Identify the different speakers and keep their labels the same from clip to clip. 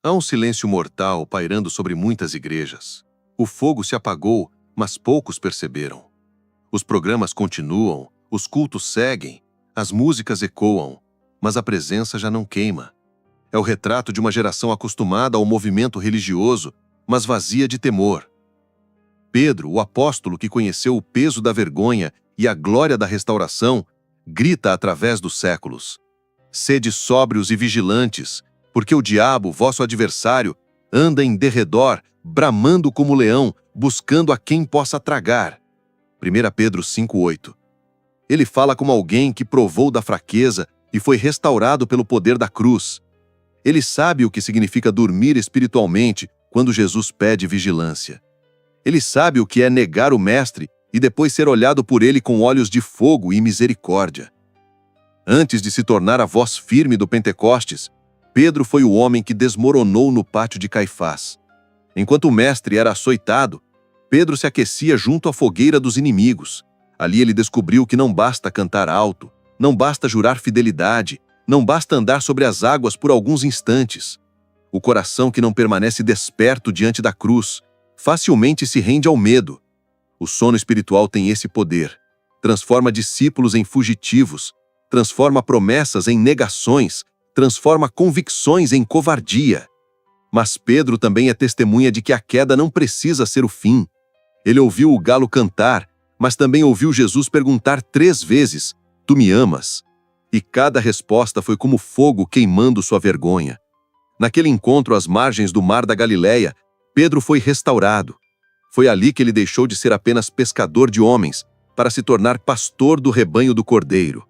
Speaker 1: Há um silêncio mortal pairando sobre muitas igrejas. O fogo se apagou, mas poucos perceberam. Os programas continuam, os cultos seguem, as músicas ecoam, mas a presença já não queima. É o retrato de uma geração acostumada ao movimento religioso, mas vazia de temor. Pedro, o apóstolo que conheceu o peso da vergonha e a glória da restauração, grita através dos séculos: sede sóbrios e vigilantes, porque o diabo, vosso adversário, anda em derredor, bramando como leão, buscando a quem possa tragar. 1 Pedro 5,8. Ele fala como alguém que provou da fraqueza e foi restaurado pelo poder da cruz. Ele sabe o que significa dormir espiritualmente quando Jesus pede vigilância. Ele sabe o que é negar o Mestre e depois ser olhado por ele com olhos de fogo e misericórdia. Antes de se tornar a voz firme do Pentecostes, Pedro foi o homem que desmoronou no pátio de Caifás. Enquanto o Mestre era açoitado, Pedro se aquecia junto à fogueira dos inimigos. Ali ele descobriu que não basta cantar alto, não basta jurar fidelidade, não basta andar sobre as águas por alguns instantes. O coração que não permanece desperto diante da cruz facilmente se rende ao medo. O sono espiritual tem esse poder. Transforma discípulos em fugitivos, transforma promessas em negações, transforma convicções em covardia. Mas Pedro também é testemunha de que a queda não precisa ser o fim. Ele ouviu o galo cantar, mas também ouviu Jesus perguntar 3 vezes: tu me amas? E cada resposta foi como fogo queimando sua vergonha. Naquele encontro às margens do mar da Galileia, Pedro foi restaurado. Foi ali que ele deixou de ser apenas pescador de homens, para se tornar pastor do rebanho do Cordeiro.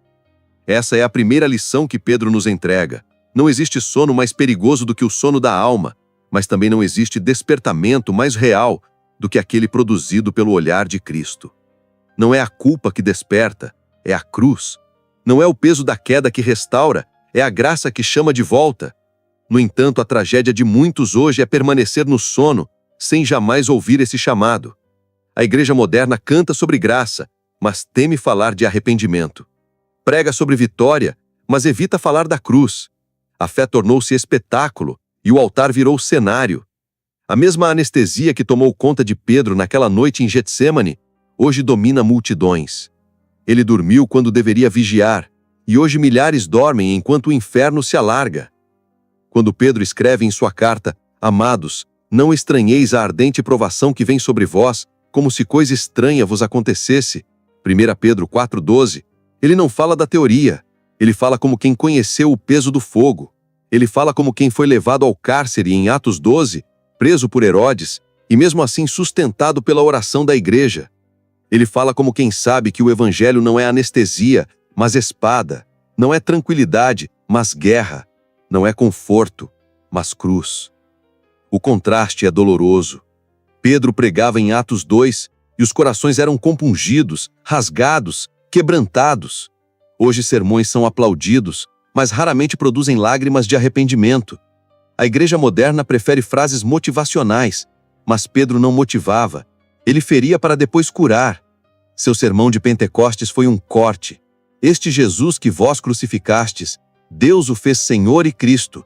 Speaker 1: Essa é a primeira lição que Pedro nos entrega. Não existe sono mais perigoso do que o sono da alma, mas também não existe despertamento mais real do que aquele produzido pelo olhar de Cristo. Não é a culpa que desperta, é a cruz. Não é o peso da queda que restaura, é a graça que chama de volta. No entanto, a tragédia de muitos hoje é permanecer no sono, sem jamais ouvir esse chamado. A igreja moderna canta sobre graça, mas teme falar de arrependimento. Prega sobre vitória, mas evita falar da cruz. A fé tornou-se espetáculo e o altar virou cenário. A mesma anestesia que tomou conta de Pedro naquela noite em Getsêmani, hoje domina multidões. Ele dormiu quando deveria vigiar, e hoje milhares dormem enquanto o inferno se alarga. Quando Pedro escreve em sua carta: amados, não estranheis a ardente provação que vem sobre vós, como se coisa estranha vos acontecesse. 1 Pedro 4,12. Ele não fala da teoria. Ele fala como quem conheceu o peso do fogo. Ele fala como quem foi levado ao cárcere em Atos 12, preso por Herodes, e mesmo assim sustentado pela oração da igreja. Ele fala como quem sabe que o evangelho não é anestesia, mas espada. Não é tranquilidade, mas guerra. Não é conforto, mas cruz. O contraste é doloroso. Pedro pregava em Atos 2 e os corações eram compungidos, rasgados, quebrantados. Hoje sermões são aplaudidos, mas raramente produzem lágrimas de arrependimento. A igreja moderna prefere frases motivacionais, mas Pedro não motivava. Ele feria para depois curar. Seu sermão de Pentecostes foi um corte. Este Jesus que vós crucificastes, Deus o fez Senhor e Cristo.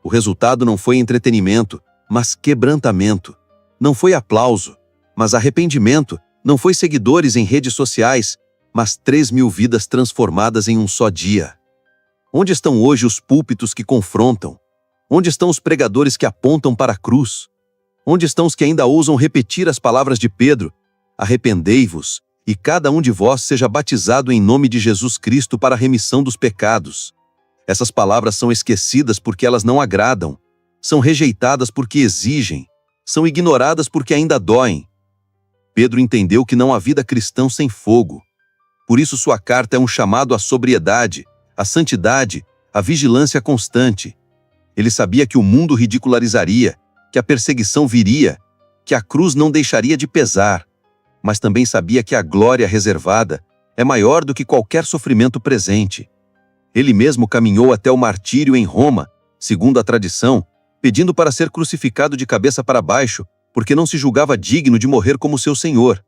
Speaker 1: O resultado não foi entretenimento, mas quebrantamento. Não foi aplauso, mas arrependimento. Não foi seguidores em redes sociais, mas 3.000 vidas transformadas em um só dia. Onde estão hoje os púlpitos que confrontam? Onde estão os pregadores que apontam para a cruz? Onde estão os que ainda ousam repetir as palavras de Pedro? Arrependei-vos, e cada um de vós seja batizado em nome de Jesus Cristo para a remissão dos pecados. Essas palavras são esquecidas porque elas não agradam. São rejeitadas porque exigem. São ignoradas porque ainda doem. Pedro entendeu que não há vida cristã sem fogo. Por isso sua carta é um chamado à sobriedade, à santidade, à vigilância constante. Ele sabia que o mundo ridicularizaria, que a perseguição viria, que a cruz não deixaria de pesar, mas também sabia que a glória reservada é maior do que qualquer sofrimento presente. Ele mesmo caminhou até o martírio em Roma, segundo a tradição, pedindo para ser crucificado de cabeça para baixo, porque não se julgava digno de morrer como seu Senhor.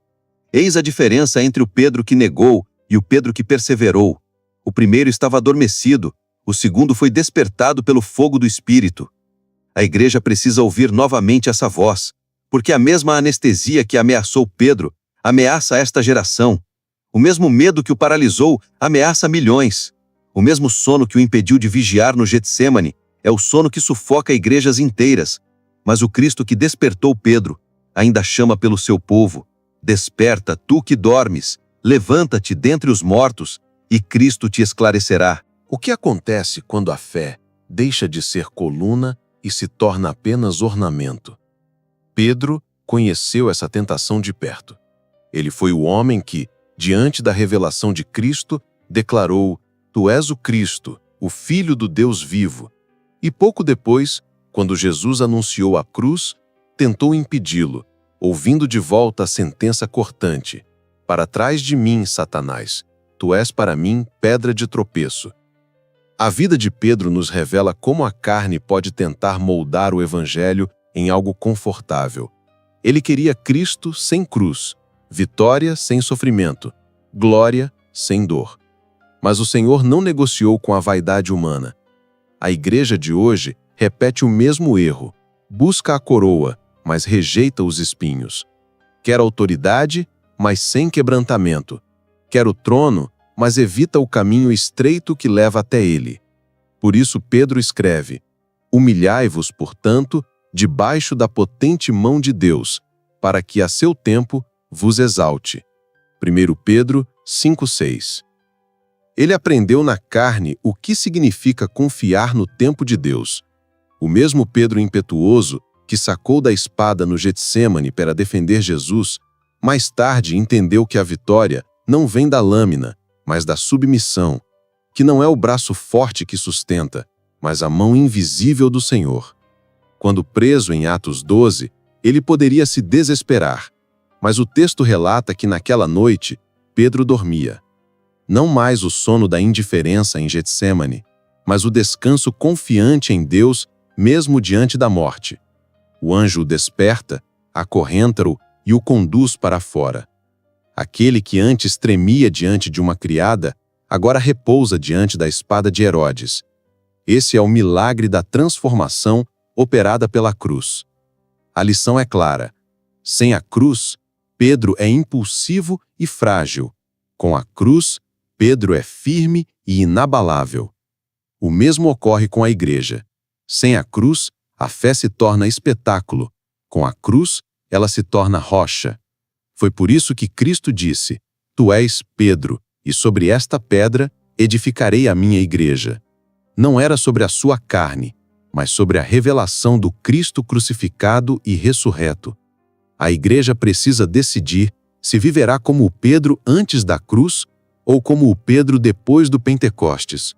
Speaker 1: Eis a diferença entre o Pedro que negou e o Pedro que perseverou. O primeiro estava adormecido, o segundo foi despertado pelo fogo do Espírito.
Speaker 2: A igreja precisa ouvir novamente essa voz, porque a mesma anestesia que ameaçou Pedro ameaça esta geração. O mesmo medo que o paralisou ameaça milhões. O mesmo sono que o impediu de vigiar no Getsêmani é o sono que sufoca igrejas inteiras. Mas o Cristo que despertou Pedro ainda chama pelo seu povo: desperta, tu que dormes, levanta-te dentre os mortos, e Cristo te esclarecerá.
Speaker 1: O que acontece quando a fé deixa de ser coluna e se torna apenas ornamento? Pedro conheceu essa tentação de perto. Ele foi o homem que, diante da revelação de Cristo, declarou: Tu és o Cristo, o Filho do Deus vivo. E pouco depois, quando Jesus anunciou a cruz, tentou impedi-lo, ouvindo de volta a sentença cortante: Para trás de mim, Satanás, tu és para mim pedra de tropeço. A vida de Pedro nos revela como a carne pode tentar moldar o Evangelho em algo confortável. Ele queria Cristo sem cruz, vitória sem sofrimento, glória sem dor. Mas o Senhor não negociou com a vaidade humana. A igreja de hoje repete o mesmo erro. Busca a coroa, mas rejeita os espinhos. Quer autoridade, mas sem quebrantamento. Quer o trono, mas evita o caminho estreito que leva até ele. Por isso Pedro escreve: Humilhai-vos, portanto, debaixo da potente mão de Deus, para que a seu tempo vos exalte. 1 Pedro 5,6. Ele aprendeu na carne o que significa confiar no tempo de Deus. O mesmo Pedro impetuoso, que sacou da espada no Getsêmani para defender Jesus, mais tarde entendeu que a vitória não vem da lâmina, mas da submissão, que não é o braço forte que sustenta, mas a mão invisível do Senhor. Quando preso em Atos 12, ele poderia se desesperar, mas o texto relata que naquela noite Pedro dormia. Não mais o sono da indiferença em Getsêmani, mas o descanso confiante em Deus mesmo diante da morte. O anjo o desperta, acorrenta-o e o conduz para fora. Aquele que antes tremia diante de uma criada, agora repousa diante da espada de Herodes. Esse é o milagre da transformação operada pela cruz. A lição é clara. Sem a cruz, Pedro é impulsivo e frágil. Com a cruz, Pedro é firme e inabalável. O mesmo ocorre com a igreja. Sem a cruz, a fé se torna espetáculo. Com a cruz, ela se torna rocha. Foi por isso que Cristo disse: Tu és Pedro, e sobre esta pedra edificarei a minha igreja. Não era sobre a sua carne, mas sobre a revelação do Cristo crucificado e ressurreto. A igreja precisa decidir se viverá como o Pedro antes da cruz ou como o Pedro depois do Pentecostes.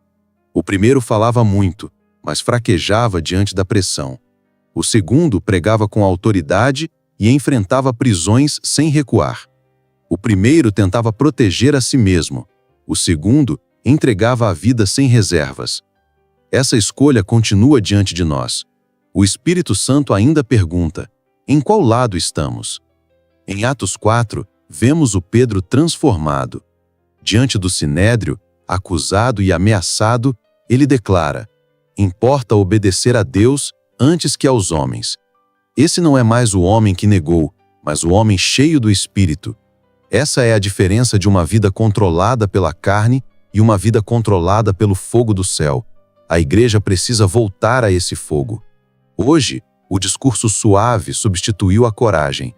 Speaker 1: O primeiro falava muito, mas fraquejava diante da pressão. O segundo pregava com autoridade e enfrentava prisões sem recuar. O primeiro tentava proteger a si mesmo. O segundo entregava a vida sem reservas. Essa escolha continua diante de nós. O Espírito Santo ainda pergunta: em qual lado estamos? Em Atos 4, vemos o Pedro transformado. Diante do Sinédrio, acusado e ameaçado, ele declara: importa obedecer a Deus antes que aos homens. Esse não é mais o homem que negou, mas o homem cheio do Espírito. Essa é a diferença de uma vida controlada pela carne e uma vida controlada pelo fogo do céu. A igreja precisa voltar a esse fogo. Hoje, o discurso suave substituiu a coragem.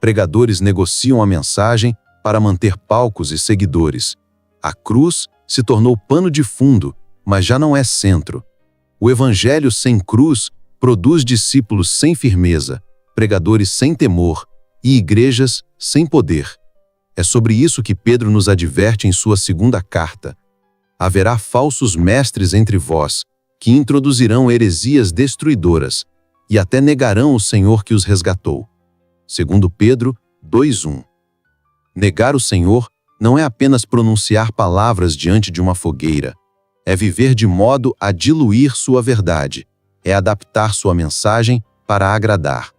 Speaker 1: Pregadores negociam a mensagem para manter palcos e seguidores. A cruz se tornou pano de fundo, mas já não é centro. O evangelho sem cruz produz discípulos sem firmeza, pregadores sem temor e igrejas sem poder. É sobre isso que Pedro nos adverte em sua segunda carta. Haverá falsos mestres entre vós, que introduzirão heresias destruidoras, e até negarão o Senhor que os resgatou. 2 Pedro 2:1. Negar o Senhor não é apenas pronunciar palavras diante de uma fogueira, é viver de modo a diluir sua verdade, é adaptar sua mensagem para agradar.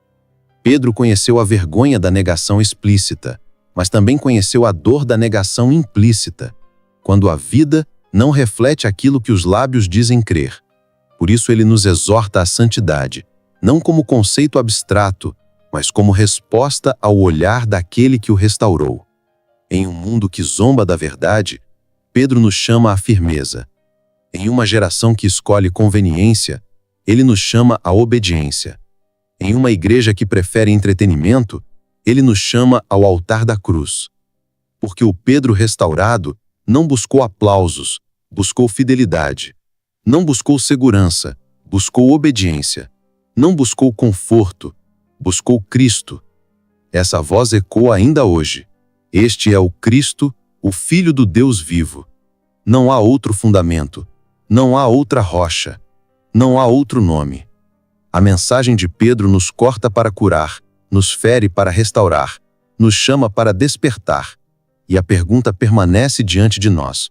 Speaker 1: Pedro conheceu a vergonha da negação explícita, mas também conheceu a dor da negação implícita, quando a vida não reflete aquilo que os lábios dizem crer. Por isso ele nos exorta à santidade,
Speaker 2: não como conceito abstrato, mas como resposta ao olhar daquele que o restaurou. Em um mundo que zomba da verdade, Pedro nos chama à firmeza. Em uma geração que escolhe conveniência, ele nos chama à obediência. Em uma igreja que prefere entretenimento, ele nos chama ao altar da cruz. Porque o Pedro restaurado não buscou aplausos, buscou fidelidade. Não buscou segurança, buscou obediência. Não buscou conforto, buscou Cristo. Essa voz ecoa ainda hoje. Este é o Cristo, o Filho do Deus vivo. Não há outro fundamento, não há outra rocha, não há outro nome. A mensagem de Pedro nos corta para curar, nos fere para restaurar, nos chama para despertar. E a pergunta permanece diante de nós.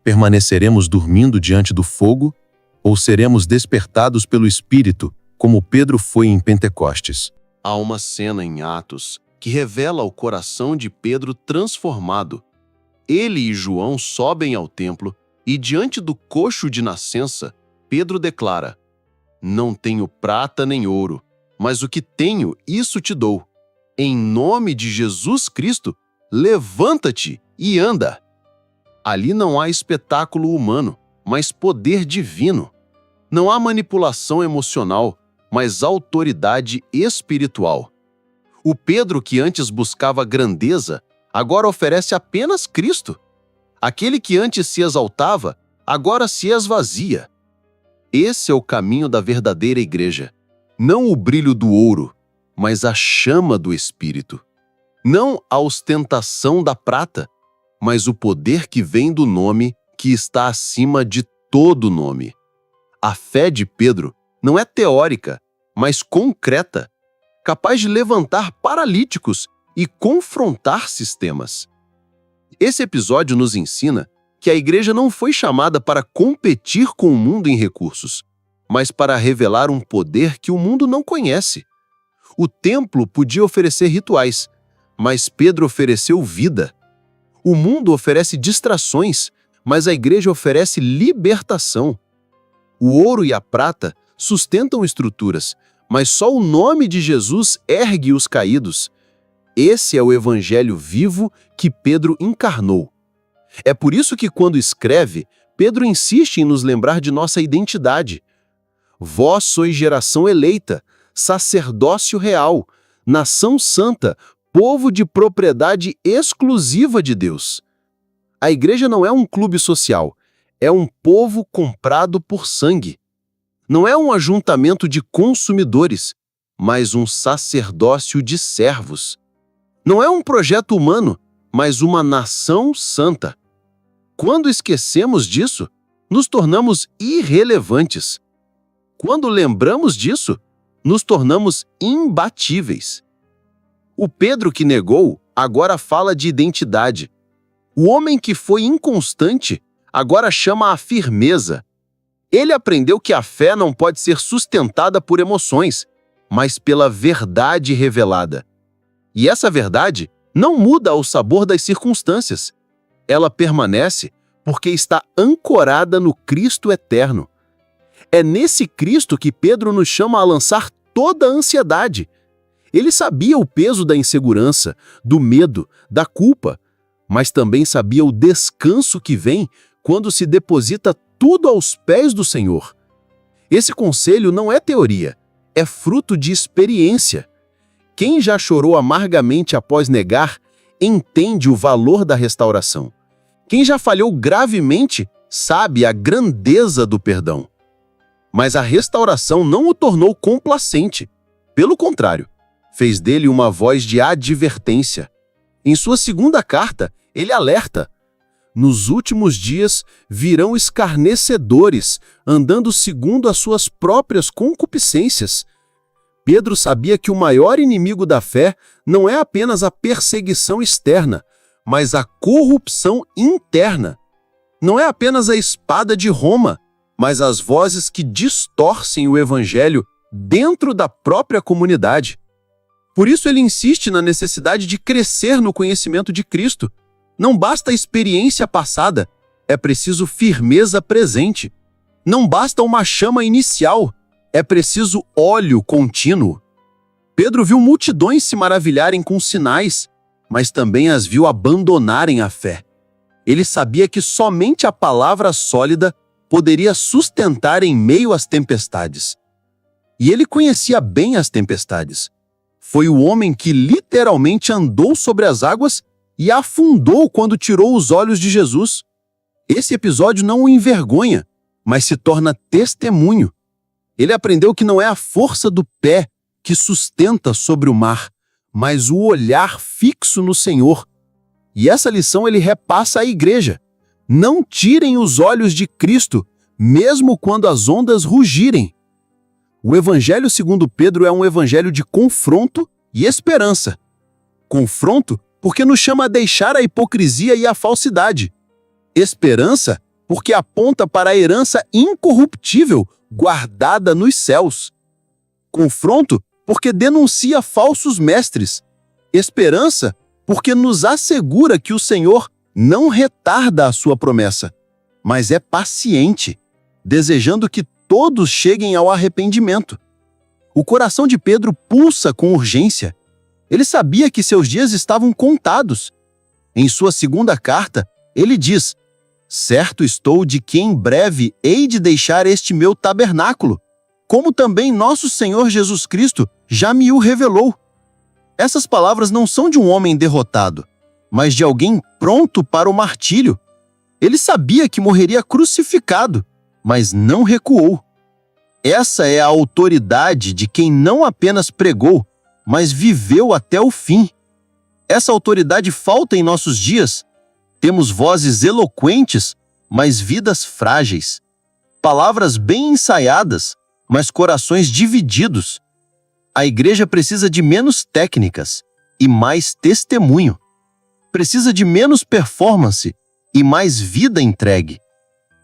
Speaker 2: Permaneceremos dormindo diante do fogo, ou seremos despertados pelo Espírito, como Pedro foi em Pentecostes?
Speaker 1: Há uma cena em Atos que revela o coração de Pedro transformado. Ele e João sobem ao templo e, diante do coxo de nascença, Pedro declara: "Não tenho prata nem ouro, mas o que tenho, isso te dou. Em nome de Jesus Cristo, levanta-te e anda." Ali não há espetáculo humano, mas poder divino. Não há manipulação emocional, mas autoridade espiritual. O Pedro que antes buscava grandeza, agora oferece apenas Cristo. Aquele que antes se exaltava, agora se esvazia. Esse é o caminho da verdadeira igreja. Não o brilho do ouro, mas a chama do Espírito. Não a ostentação da prata, mas o poder que vem do nome que está acima de todo nome. A fé de Pedro não é teórica, mas concreta, capaz de levantar paralíticos e confrontar sistemas. Esse episódio nos ensina que a igreja não foi chamada para competir com o mundo em recursos, mas para revelar um poder que o mundo não conhece. O templo podia oferecer rituais, mas Pedro ofereceu vida. O mundo oferece distrações, mas a igreja oferece libertação. O ouro e a prata sustentam estruturas, mas só o nome de Jesus ergue os caídos. Esse é o evangelho vivo que Pedro encarnou. É por isso que, quando escreve, Pedro insiste em nos lembrar de nossa identidade. Vós sois geração eleita, sacerdócio real, nação santa, povo de propriedade exclusiva de Deus. A igreja não é um clube social, é um povo comprado por sangue. Não é um ajuntamento de consumidores, mas um sacerdócio de servos. Não é um projeto humano, mas uma nação santa. Quando esquecemos disso, nos tornamos irrelevantes. Quando lembramos disso, nos tornamos imbatíveis. O Pedro que negou agora fala de identidade. O homem que foi inconstante agora chama a firmeza. Ele aprendeu que a fé não pode ser sustentada por emoções, mas pela verdade revelada. E essa verdade não muda ao sabor das circunstâncias. Ela permanece porque está ancorada no Cristo eterno. É nesse Cristo que Pedro nos chama a lançar toda a ansiedade. Ele sabia o peso da insegurança, do medo, da culpa, mas também sabia o descanso que vem quando se deposita tudo aos pés do Senhor. Esse conselho não é teoria, é fruto de experiência. Quem já chorou amargamente após negar, entende o valor da restauração. Quem já falhou gravemente, sabe a grandeza do perdão. Mas a restauração não o tornou complacente. Pelo contrário, fez dele uma voz de advertência. Em sua segunda carta, ele alerta: nos últimos dias virão escarnecedores, andando segundo as suas próprias concupiscências. Pedro sabia que o maior inimigo da fé não é apenas a perseguição externa, mas a corrupção interna. Não é apenas a espada de Roma, mas as vozes que distorcem o evangelho dentro da própria comunidade. Por isso ele insiste na necessidade de crescer no conhecimento de Cristo. Não basta a experiência passada, é preciso firmeza presente. Não basta uma chama inicial,
Speaker 3: É preciso óleo contínuo. Pedro viu multidões se maravilharem com sinais, mas também as viu abandonarem a fé. Ele sabia que somente a palavra sólida poderia sustentar em meio às tempestades. E ele conhecia bem as tempestades. Foi o homem que literalmente andou sobre as águas e afundou quando tirou os olhos de Jesus. Esse episódio não o envergonha, mas se torna testemunho. Ele aprendeu que não é a força do pé que sustenta sobre o mar, mas o olhar fixo no Senhor. E essa lição ele repassa à igreja. Não tirem os olhos de Cristo, mesmo quando as ondas rugirem. O Evangelho segundo Pedro é um evangelho de confronto e esperança. Confronto porque nos chama a deixar a hipocrisia e a falsidade. Esperança porque aponta para a herança incorruptível guardada nos céus. Confronto porque denuncia falsos mestres. Esperança porque nos assegura que o Senhor não retarda a sua promessa, mas é paciente, desejando que todos cheguem ao arrependimento. O coração de Pedro pulsa com urgência. Ele sabia que seus dias estavam contados. Em sua segunda carta, ele diz: certo estou de que em breve hei de deixar este meu tabernáculo, como também nosso Senhor Jesus Cristo já me o revelou. Essas palavras não são de um homem derrotado, mas de alguém pronto para o martírio. Ele sabia que morreria crucificado, mas não recuou. Essa é a autoridade de quem não apenas pregou, mas viveu até o fim. Essa autoridade falta em nossos dias. Temos vozes eloquentes, mas vidas frágeis. Palavras bem ensaiadas, mas corações divididos. A igreja precisa de menos técnicas e mais testemunho. Precisa de menos performance e mais vida entregue.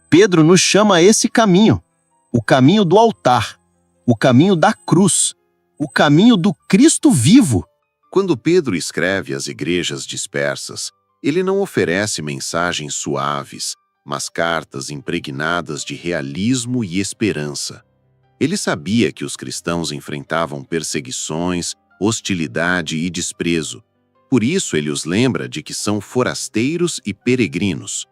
Speaker 3: Pedro nos chama a esse caminho, o caminho do altar, o caminho da cruz, o caminho do Cristo vivo.
Speaker 1: Quando Pedro escreve às igrejas dispersas, ele não oferece mensagens suaves, mas cartas impregnadas de realismo e esperança. Ele sabia que os cristãos enfrentavam perseguições, hostilidade e desprezo. Por isso ele os lembra de que são forasteiros e peregrinos.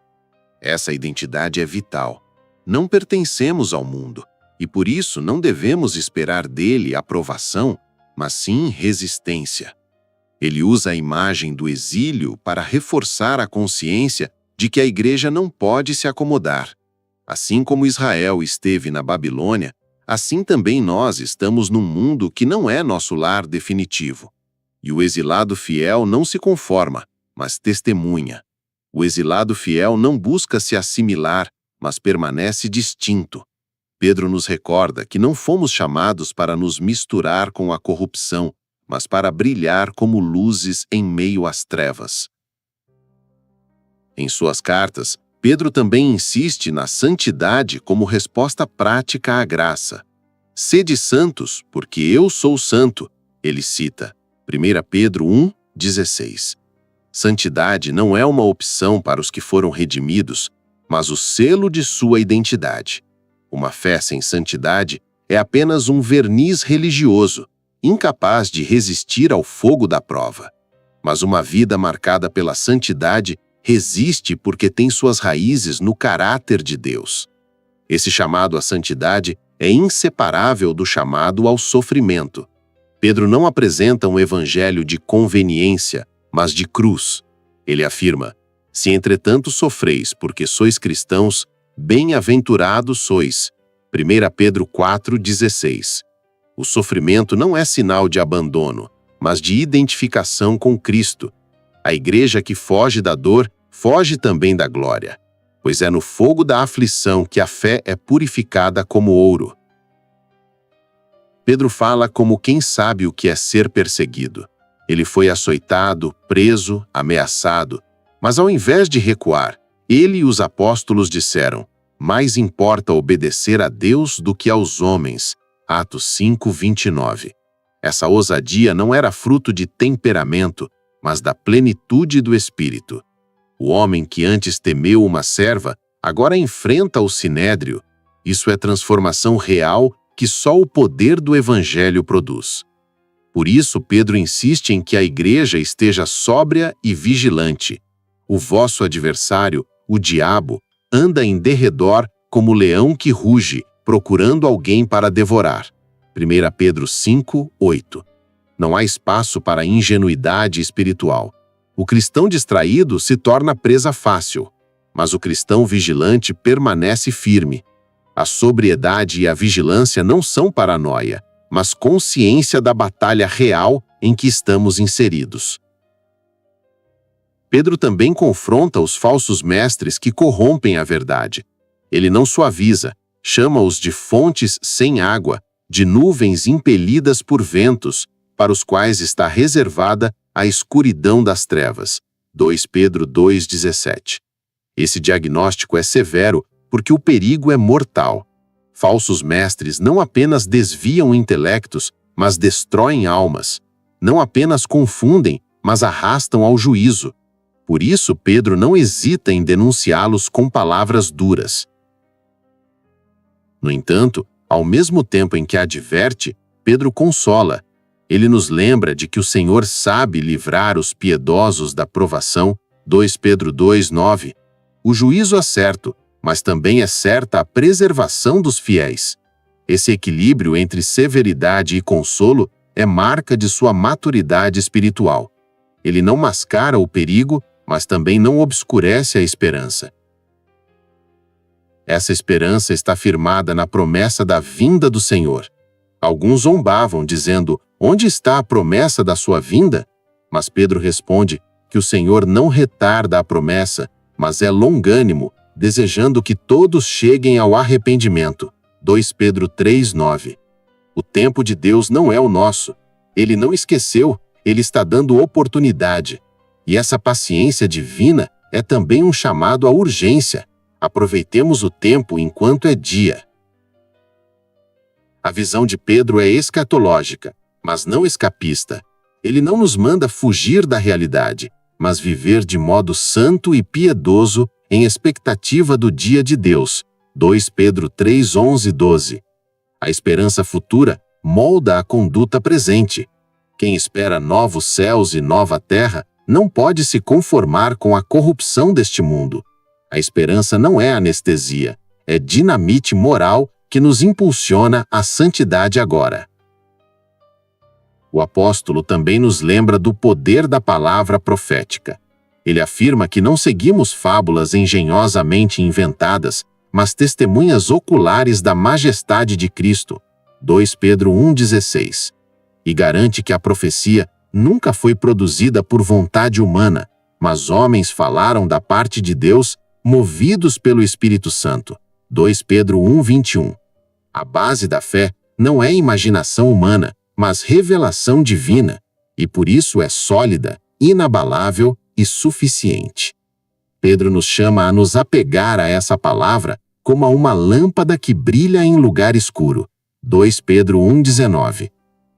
Speaker 1: Essa identidade é vital. Não pertencemos ao mundo, e por isso não devemos esperar dele aprovação, mas sim resistência. Ele usa a imagem do exílio para reforçar a consciência de que a igreja não pode se acomodar. Assim como Israel esteve na Babilônia, assim também nós estamos num mundo que não é nosso lar definitivo. E o exilado fiel não se conforma, mas testemunha. O exilado fiel não busca se assimilar, mas permanece distinto. Pedro nos recorda que não fomos chamados para nos misturar com a corrupção, mas para brilhar como luzes em meio às trevas. Em suas cartas, Pedro também insiste na santidade como resposta prática à graça. Sede santos, porque eu sou santo, ele cita, 1 Pedro 1:16. Santidade não é uma opção para os que foram redimidos, mas o selo de sua identidade. Uma fé sem santidade é apenas um verniz religioso, incapaz de resistir ao fogo da prova. Mas uma vida marcada pela santidade resiste porque tem suas raízes no caráter de Deus. Esse chamado à santidade é inseparável do chamado ao sofrimento. Pedro não apresenta um evangelho de conveniência, mas de cruz. Ele afirma: se entretanto sofreis porque sois cristãos, bem-aventurados sois. 1 Pedro 4:16. O sofrimento não é sinal de abandono, mas de identificação com Cristo. A igreja que foge da dor, foge também da glória, pois é no fogo da aflição que a fé é purificada como ouro. Pedro fala como quem sabe o que é ser perseguido. Ele foi açoitado, preso, ameaçado, mas ao invés de recuar, ele e os apóstolos disseram: mais importa obedecer a Deus do que aos homens. Atos 5:29. Essa ousadia não era fruto de temperamento, mas da plenitude do Espírito. O homem que antes temeu uma serva, agora enfrenta o sinédrio. Isso é transformação real que só o poder do Evangelho produz. Por isso, Pedro insiste em que a igreja esteja sóbria e vigilante. O vosso adversário, o diabo, anda em derredor como leão que ruge, procurando alguém para devorar. 1 Pedro 5, 8. Não há espaço para ingenuidade espiritual. O cristão distraído se torna presa fácil, mas o cristão vigilante permanece firme. A sobriedade e a vigilância não são paranoia, mas consciência da batalha real em que estamos inseridos. Pedro também confronta os falsos mestres que corrompem a verdade. Ele não suaviza, chama-os de fontes sem água, de nuvens impelidas por ventos, para os quais está reservada a escuridão das trevas. 2 Pedro 2,17. Esse diagnóstico é severo porque o perigo é mortal. Falsos mestres não apenas desviam intelectos, mas destroem almas. Não apenas confundem, mas arrastam ao juízo. Por isso, Pedro não hesita em denunciá-los com palavras duras. No entanto, ao mesmo tempo em que adverte, Pedro consola. Ele nos lembra de que o Senhor sabe livrar os piedosos da provação. 2 Pedro 2,9. O juízo é certo, mas também é certa a preservação dos fiéis. Esse equilíbrio entre severidade e consolo é marca de sua maturidade espiritual. Ele não mascara o perigo, mas também não obscurece a esperança. Essa esperança está firmada na promessa da vinda do Senhor. Alguns zombavam, dizendo: onde está a promessa da sua vinda? Mas Pedro responde que o Senhor não retarda a promessa, mas é longânimo, desejando que todos cheguem ao arrependimento. 2 Pedro 3,9. O tempo de Deus não é o nosso. Ele não esqueceu, ele está dando oportunidade. E essa paciência divina é também um chamado à urgência. Aproveitemos o tempo enquanto é dia. A visão de Pedro é escatológica, mas não escapista. Ele não nos manda fugir da realidade, mas viver de modo santo e piedoso em expectativa do dia de Deus. 2 Pedro 3, 11 e 12. A esperança futura molda a conduta presente. Quem espera novos céus e nova terra não pode se conformar com a corrupção deste mundo. A esperança não é anestesia, é dinamite moral que nos impulsiona à santidade agora. O apóstolo também nos lembra do poder da palavra profética. Ele afirma que não seguimos fábulas engenhosamente inventadas, mas testemunhas oculares da majestade de Cristo. 2 Pedro 1,16. E garante que a profecia nunca foi produzida por vontade humana, mas homens falaram da parte de Deus, movidos pelo Espírito Santo. 2 Pedro 1,21. A base da fé não é imaginação humana, mas revelação divina, e por isso é sólida, inabalável e suficiente. Pedro nos chama a nos apegar a essa palavra como a uma lâmpada que brilha em lugar escuro. 2 Pedro 1,19.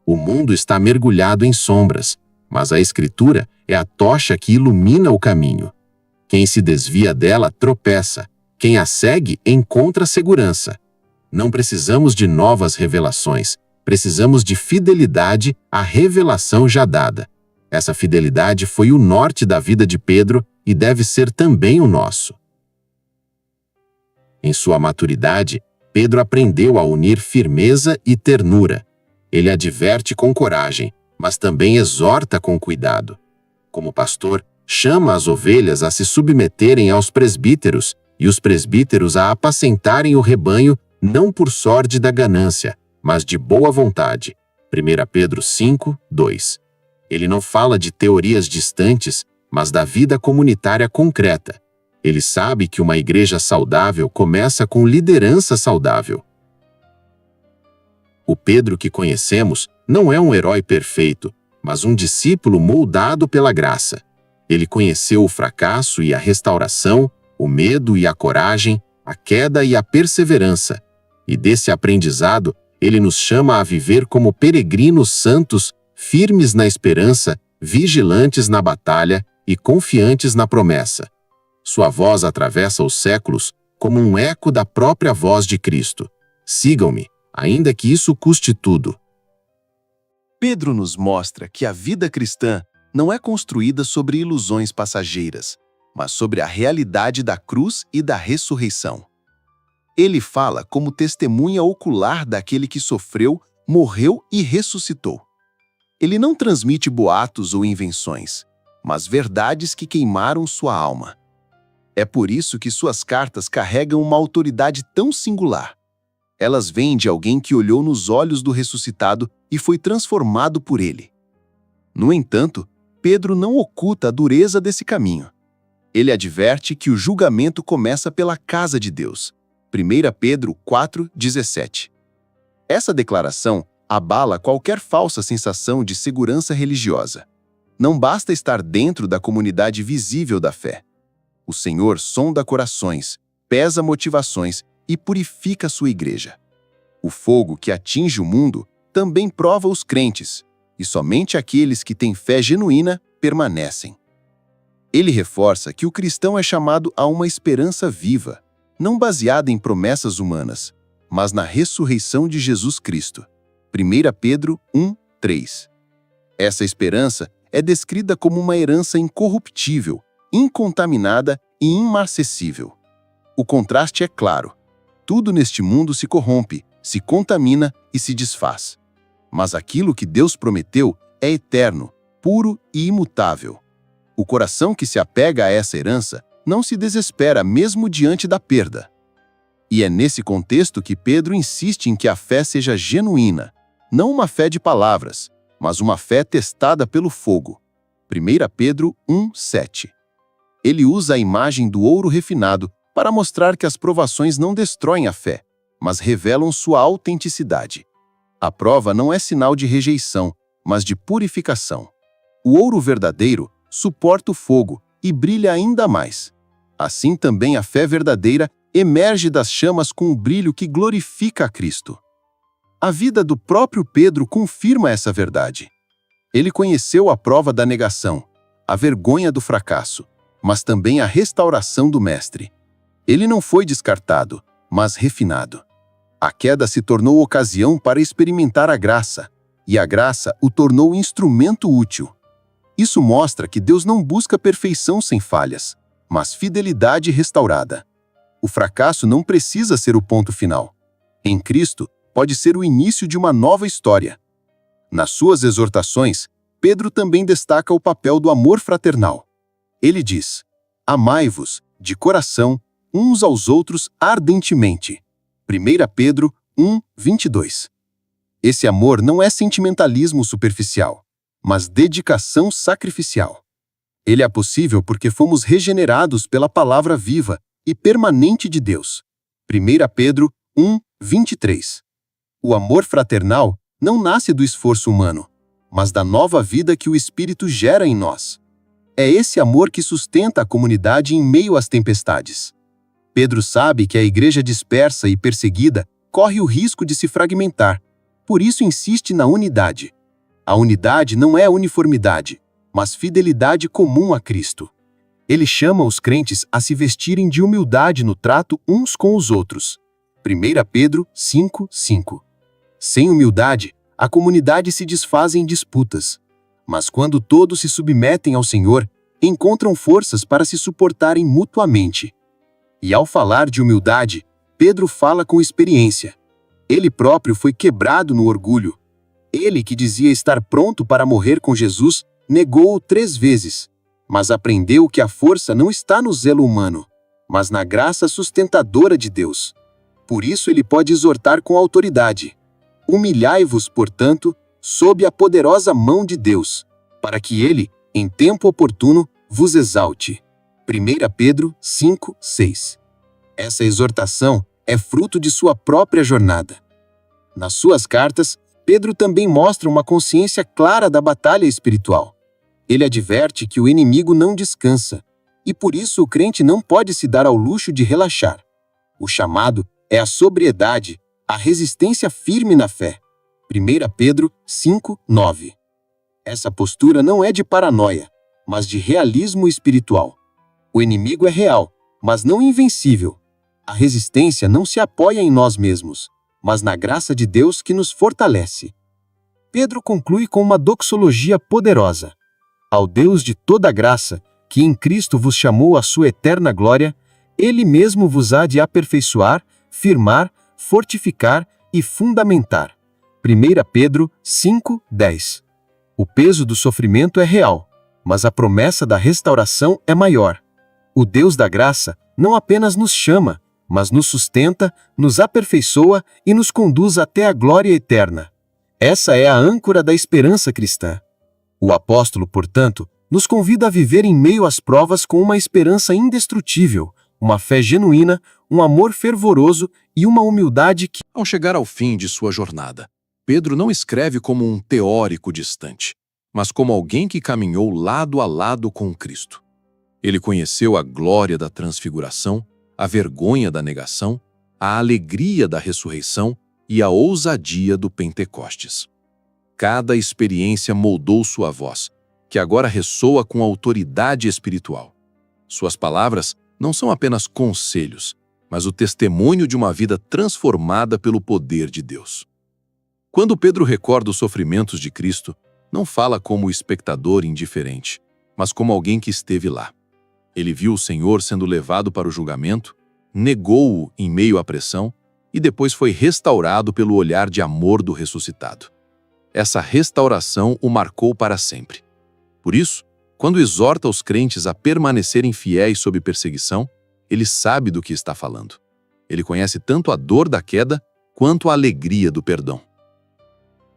Speaker 1: O mundo está mergulhado em sombras, mas a Escritura é a tocha que ilumina o caminho. Quem se desvia dela tropeça, quem a segue encontra segurança. Não precisamos de novas revelações, precisamos de fidelidade à revelação já dada. Essa fidelidade foi o norte da vida de Pedro e deve ser também o nosso. Em sua maturidade, Pedro aprendeu a unir firmeza e ternura. Ele adverte com coragem, mas também exorta com cuidado. Como pastor, chama as ovelhas a se submeterem aos presbíteros e os presbíteros a apacentarem o rebanho não por sórdida ganância, mas de boa vontade. 1 Pedro 5, 2. Ele não fala de teorias distantes, mas da vida comunitária concreta. Ele sabe que uma igreja saudável começa com liderança saudável. O Pedro que conhecemos não é um herói perfeito, mas um discípulo moldado pela graça. Ele conheceu o fracasso e a restauração, o medo e a coragem, a queda e a perseverança. E desse aprendizado, ele nos chama a viver como peregrinos santos, firmes na esperança, vigilantes na batalha e confiantes na promessa. Sua voz atravessa os séculos como um eco da própria voz de Cristo. Sigam-me,
Speaker 4: ainda que isso custe tudo.
Speaker 3: Pedro nos mostra que a vida cristã não é construída sobre ilusões passageiras, mas sobre a realidade da cruz e da ressurreição. Ele fala como testemunha ocular daquele que sofreu, morreu e ressuscitou. Ele não transmite boatos ou invenções, mas verdades que queimaram sua alma. É por isso que suas cartas carregam uma autoridade tão singular. Elas vêm de alguém que olhou nos olhos do ressuscitado e foi transformado por ele. No entanto, Pedro não oculta a dureza desse caminho. Ele adverte que o julgamento começa pela casa de Deus. 1 Pedro 4:17. Essa declaração abala qualquer falsa sensação de segurança religiosa. Não basta estar dentro da comunidade visível da fé. O Senhor sonda corações, pesa motivações e purifica sua igreja. O fogo que atinge o mundo também prova os crentes, e somente aqueles que têm fé genuína permanecem. Ele reforça que o cristão é chamado a uma esperança viva, não baseada em promessas humanas, mas na ressurreição de Jesus Cristo. 1 Pedro 1:3. Essa esperança é descrita como uma herança incorruptível, incontaminada e imarcessível. O contraste é claro. Tudo neste mundo se corrompe, se contamina e se desfaz. Mas aquilo que Deus prometeu é eterno, puro e imutável. O coração que se apega a essa herança não se desespera mesmo diante da perda. E é nesse contexto que Pedro insiste em que a fé seja genuína, não uma fé de palavras, mas uma fé testada pelo fogo. 1 Pedro 1:7. Ele usa a imagem do ouro refinado para mostrar que as provações não destroem a fé, mas revelam sua autenticidade. A prova não é sinal de rejeição, mas de purificação. O ouro verdadeiro suporta o fogo e brilha ainda mais. Assim também a fé verdadeira emerge das chamas com um brilho que glorifica a Cristo. A vida do próprio Pedro confirma essa verdade. Ele conheceu a prova da negação, a vergonha do fracasso, mas também a restauração do Mestre. Ele não foi descartado, mas refinado. A queda se tornou ocasião para experimentar a graça, e a graça o tornou instrumento útil. Isso mostra que Deus não busca perfeição sem falhas, mas fidelidade restaurada. O fracasso não precisa ser o ponto final. Em Cristo, pode ser o início de uma nova história. Nas suas exortações, Pedro também destaca o papel do amor fraternal. Ele diz: amai-vos, de coração, uns aos outros ardentemente. 1 Pedro 1:22. Esse amor não é sentimentalismo superficial, mas dedicação sacrificial. Ele é possível porque fomos regenerados pela palavra viva e permanente de Deus. 1 Pedro 1:23. O amor fraternal não nasce do esforço humano, mas da nova vida que o Espírito gera em nós. É esse amor que sustenta a comunidade em meio às tempestades. Pedro sabe que a igreja dispersa e perseguida corre o risco de se fragmentar, por isso insiste na unidade. A unidade não é uniformidade, mas fidelidade comum a Cristo. Ele chama os crentes a se vestirem de humildade no trato uns com os outros. 1 Pedro 5:5. Sem humildade, a comunidade se desfaz em disputas. Mas quando todos se submetem ao Senhor, encontram forças para se suportarem mutuamente. E ao falar de humildade, Pedro fala com experiência. Ele próprio foi quebrado no orgulho. Ele, que dizia estar pronto para morrer com Jesus, negou-o 3 vezes, mas aprendeu que a força não está no zelo humano, mas na graça sustentadora de Deus. Por isso ele pode exortar com autoridade: humilhai-vos, portanto, sob a poderosa mão de Deus, para que ele, em tempo oportuno, vos exalte. 1 Pedro 5:6. Essa exortação é fruto de sua própria jornada. Nas suas cartas, Pedro também mostra uma consciência clara da batalha espiritual. Ele adverte que o inimigo não descansa, e por isso o crente não pode se dar ao luxo de relaxar. O chamado é a sobriedade, a resistência firme na fé. 1 Pedro 5:9. Essa postura não é de paranoia, mas de realismo espiritual. O inimigo é real, mas não invencível. A resistência não se apoia em nós mesmos,
Speaker 5: mas na graça de Deus que nos fortalece. Pedro conclui com uma doxologia poderosa. Ao Deus de toda graça, que em Cristo vos chamou à sua eterna glória, Ele mesmo vos há de aperfeiçoar, firmar, fortificar e fundamentar. 1 Pedro 5:10. O peso do sofrimento é real, mas a promessa da restauração é maior. O Deus da graça não apenas nos chama, mas nos sustenta, nos aperfeiçoa e nos conduz até a glória eterna. Essa é a âncora da esperança cristã. O apóstolo, portanto, nos convida a viver em meio às provas com uma esperança indestrutível, uma fé genuína, um amor fervoroso e uma humildade que...
Speaker 6: Ao chegar ao fim de sua jornada, Pedro não escreve como um teórico distante, mas como alguém que caminhou lado a lado com Cristo. Ele conheceu a glória da transfiguração, a vergonha da negação, a alegria da ressurreição e a ousadia do Pentecostes. Cada experiência moldou sua voz, que agora ressoa com autoridade espiritual. Suas palavras não são apenas conselhos, mas o testemunho de uma vida transformada pelo poder de Deus. Quando Pedro recorda os sofrimentos de Cristo, não fala como espectador indiferente, mas como alguém que esteve lá. Ele viu o Senhor sendo levado para o julgamento, negou-o em meio à pressão e depois foi restaurado pelo olhar de amor do ressuscitado. Essa restauração o marcou para sempre. Por isso, quando exorta os crentes a permanecerem fiéis sob perseguição, ele sabe do que está falando. Ele conhece tanto a dor da queda quanto a alegria do perdão.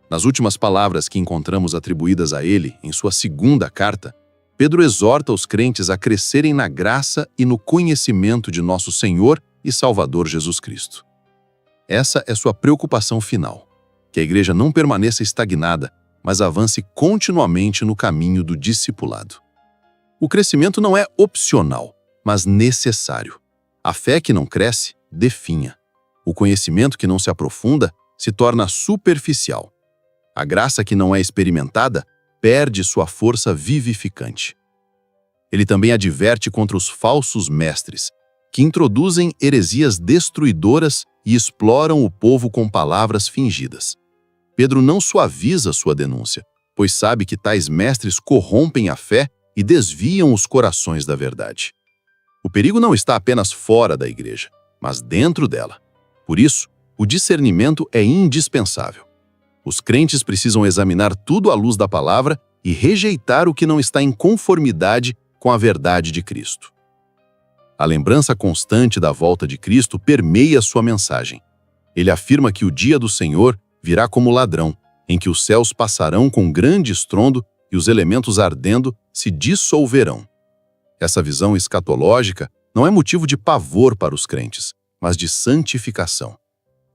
Speaker 6: Nas últimas palavras que encontramos atribuídas a ele, em sua segunda carta, Pedro exorta os crentes a crescerem na graça e no conhecimento de nosso Senhor e Salvador Jesus Cristo. Essa é sua preocupação final, que a igreja não permaneça estagnada, mas avance continuamente no caminho do discipulado. O crescimento não é opcional, mas necessário. A fé que não cresce, definha. O conhecimento que não se aprofunda, se torna superficial. A graça que não é experimentada, perde sua força vivificante. Ele também adverte contra os falsos mestres, que introduzem heresias destruidoras e exploram o povo com palavras fingidas. Pedro não suaviza sua denúncia, pois sabe que tais mestres corrompem a fé e desviam os corações da verdade. O perigo não está apenas fora da igreja, mas dentro dela. Por isso, o discernimento é indispensável. Os crentes precisam examinar tudo à luz da palavra e rejeitar o que não está em conformidade com a verdade de Cristo. A lembrança constante da volta de Cristo permeia sua mensagem. Ele afirma que o dia do Senhor virá como ladrão, em que os céus passarão com grande estrondo e os elementos ardendo se dissolverão. Essa visão escatológica não é motivo de pavor para os crentes, mas de santificação.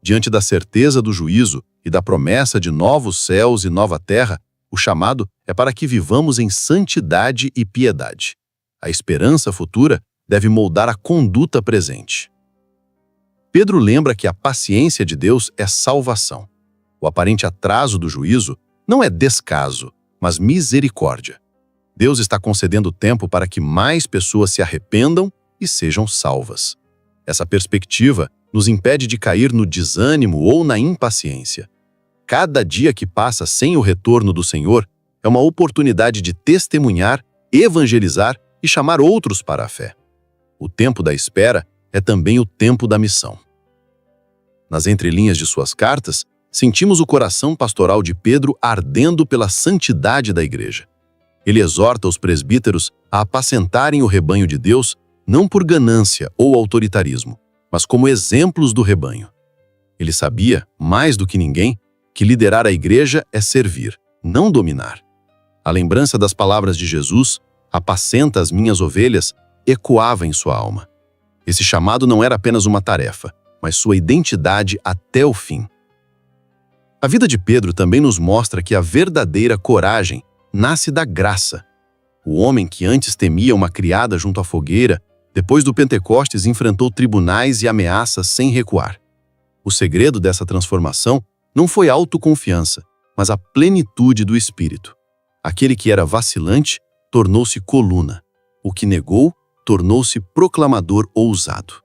Speaker 6: Diante da certeza do juízo e da promessa de novos céus e nova terra, o chamado é para que vivamos em santidade e piedade. A esperança futura deve moldar a conduta presente. Pedro lembra que a paciência de Deus é salvação. O aparente atraso do juízo não é descaso, mas misericórdia. Deus está concedendo tempo para que mais pessoas se arrependam e sejam salvas. Essa perspectiva nos impede de cair no desânimo ou na impaciência. Cada dia que passa sem o retorno do Senhor é uma oportunidade de testemunhar, evangelizar e chamar outros para a fé. O tempo da espera é também o tempo da missão. Nas entrelinhas de suas cartas, sentimos o coração pastoral de Pedro ardendo pela santidade da igreja. Ele exorta os presbíteros a apacentarem o rebanho de Deus não por ganância ou autoritarismo, mas como exemplos do rebanho. Ele sabia, mais do que ninguém, que liderar a igreja é servir, não dominar. A lembrança das palavras de Jesus, apacenta as minhas ovelhas, ecoava em sua alma. Esse chamado não era apenas uma tarefa, mas sua identidade até o fim. A vida de Pedro também nos mostra que a verdadeira coragem nasce da graça. O homem que antes temia uma criada junto à fogueira, depois do Pentecostes enfrentou tribunais e ameaças sem recuar. O segredo dessa transformação não foi autoconfiança, mas a plenitude do Espírito. Aquele que era vacilante tornou-se coluna. O que negou tornou-se proclamador ousado.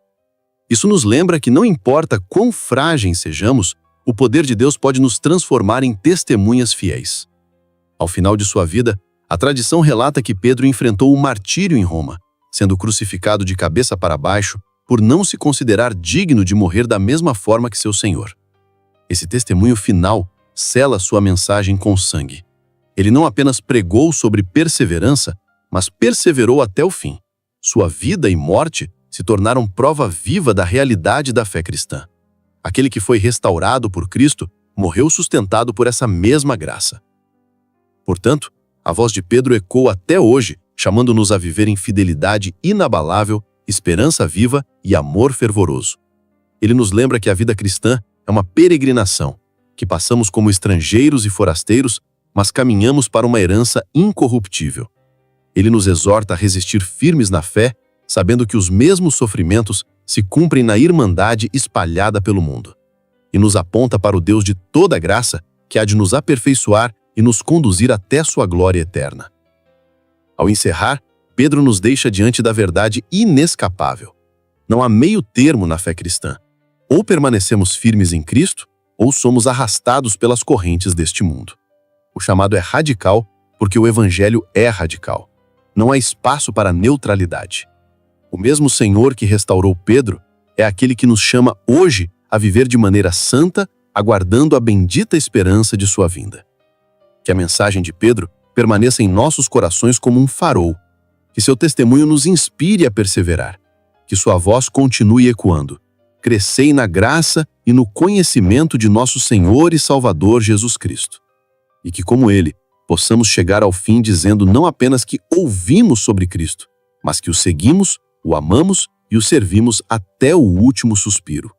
Speaker 3: Isso nos lembra que não importa quão frágeis sejamos, o poder de Deus pode nos transformar em testemunhas fiéis. Ao final de sua vida, a tradição relata que Pedro enfrentou o martírio em Roma, sendo crucificado de cabeça para baixo por não se considerar digno de morrer da mesma forma que seu Senhor. Esse testemunho final sela sua mensagem com sangue. Ele não apenas pregou sobre perseverança, mas perseverou até o fim. Sua vida e morte se tornaram prova viva da realidade da fé cristã. Aquele que foi restaurado por Cristo morreu sustentado por essa mesma graça. Portanto, a voz de Pedro ecoa até hoje, chamando-nos a viver em fidelidade inabalável, esperança viva e amor fervoroso. Ele nos lembra que a vida cristã é uma peregrinação, que passamos como estrangeiros e forasteiros, mas caminhamos para uma herança incorruptível. Ele nos exorta a resistir firmes na fé, sabendo que os mesmos sofrimentos se cumprem na irmandade espalhada pelo mundo. E nos aponta para o Deus de toda graça, que há de nos aperfeiçoar e nos conduzir até sua glória eterna. Ao encerrar, Pedro nos deixa diante da verdade inescapável. Não há meio termo na fé cristã. Ou permanecemos firmes em Cristo, ou somos arrastados pelas correntes deste mundo. O chamado é radical, porque o Evangelho é radical. Não há espaço para neutralidade. O mesmo Senhor que restaurou Pedro é aquele que nos chama hoje a viver de maneira santa, aguardando a bendita esperança de sua vinda. Que a mensagem de Pedro permaneça em nossos corações como um farol, que seu testemunho nos inspire a perseverar, que sua voz continue ecoando. Crescei na graça e no conhecimento de nosso Senhor e Salvador Jesus Cristo. E que, como Ele, possamos chegar ao fim dizendo não apenas que ouvimos sobre Cristo, mas que o seguimos, o amamos e o servimos até o último suspiro.